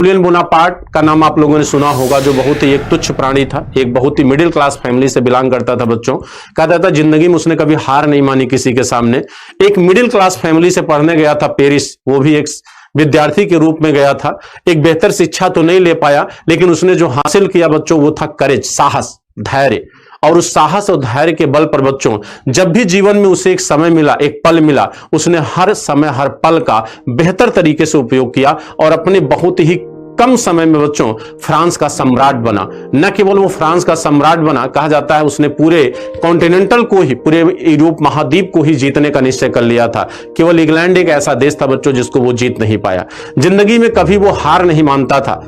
Napoleon Bonaparte का नाम आप लोगों ने सुना होगा, जो बहुत ही एक तुच्छ प्राणी था, एक बहुत ही मिडिल क्लास फैमिली से बिलोंग करता था बच्चों। कहता था जिंदगी में उसने कभी हार नहीं मानी किसी के सामने। एक मिडिल क्लास फैमिली से पढ़ने गया था पेरिस, वो भी एक विद्यार्थी के रूप में गया था। एक बेहतर शिक्षा तो नहीं ले पाया, लेकिन उसने जो हासिल किया बच्चों वो था करेज, साहस, धैर्य। और उस साहस और धैर्य के बल पर बच्चों जब भी जीवन में उसे एक समय मिला, एक पल मिला, उसने हर समय हर पल का बेहतर तरीके से उपयोग किया और अपने बहुत ही कम समय में बच्चों फ्रांस का सम्राट बना। न केवल वो फ्रांस का सम्राट बना, कहा जाता है उसने पूरे कॉन्टिनेंटल को ही, पूरे यूरोप महाद्वीप को ही जीतने का निश्चय कर लिया था। केवल इंग्लैंड एक ऐसा देश था बच्चों जिसको वो जीत नहीं पाया। जिंदगी में कभी वो हार नहीं मानता था।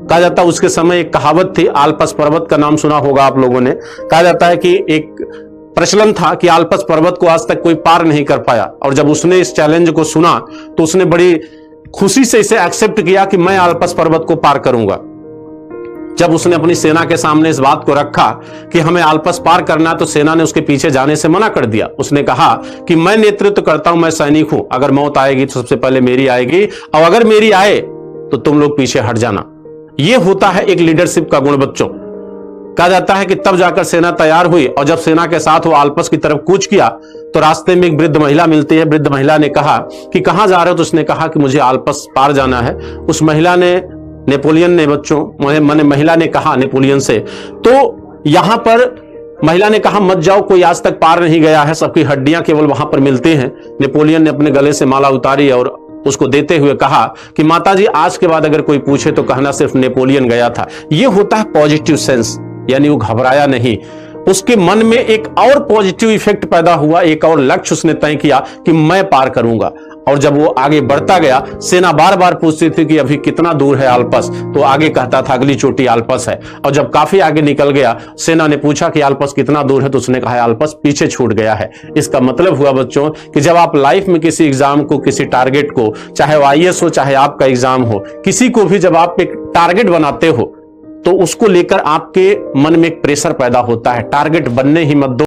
कहा जाता है उसके समय एक कहावत थी, आल्पस पर्वत का नाम सुना होगा आप लोगों ने। कहा जाता है कि एक प्रचलन था कि आल्पस पर्वत को आज तक कोई पार नहीं कर पाया, और जब उसने इस चैलेंज को सुना तो उसने बड़ी खुशी से इसे एक्सेप्ट किया कि मैं आल्पस पर्वत को पार करूंगा। जब उसने अपनी सेना के सामने इस बात को रखा कि हमें आल्पस पार करना है, तो सेना ने उसके पीछे जाने से मना कर दिया। उसने कहा कि मैं नेतृत्व करता हूं, मैं सैनिक हूं, अगर मौत आएगी तो सबसे पहले मेरी आएगी, और अगर मेरी आए तो तुम लोग पीछे हट जाना। यह होता है एक लीडरशिप का गुण बच्चों। कहा जाता है कि तब जाकर सेना तैयार हुई, और जब सेना के साथ वो आल्पस की तरफ कूच किया तो रास्ते में एक वृद्ध महिला मिलती है। वृद्ध महिला ने कहा कि कहां जा रहे हो? तो उसने कहा कि मुझे आल्पस पार जाना है। उस महिला ने, नेपोलियन ने बच्चों, महिला ने कहा नेपोलियन से, तो यहां पर महिला ने कहा मत जाओ, कोई आज तक पार नहीं गया है, सबकी हड्डियां केवल वहां पर मिलती हैं। नेपोलियन ने अपने गले से माला उतारी और उसको देते हुए कहा कि माताजी आज के बाद अगर कोई पूछे तो कहना सिर्फ नेपोलियन गया था। यह होता है पॉजिटिव सेंस, यानी वो घबराया नहीं। उसके मन में एक और पॉजिटिव इफेक्ट पैदा हुआ, एक और लक्ष्य उसने तय किया कि मैं पार करूंगा। और जब वो आगे बढ़ता गया, सेना बार बार पूछती थी कि अभी कितना दूर है आल्पस, तो आगे कहता था अगली चोटी आल्पस है। और जब काफी आगे निकल गया, सेना ने पूछा कि आल्पस कितना दूर है, तो उसने कहा आल्पस पीछे छूट गया है। इसका मतलब हुआ बच्चों कि जब आप लाइफ में किसी एग्जाम को, किसी टारगेट को, चाहे वो आईएएस हो, चाहे आपका एग्जाम हो, किसी को भी जब आप एक टारगेट बनाते हो तो उसको लेकर आपके मन में एक प्रेशर पैदा होता है, टारगेट बनने ही मत दो।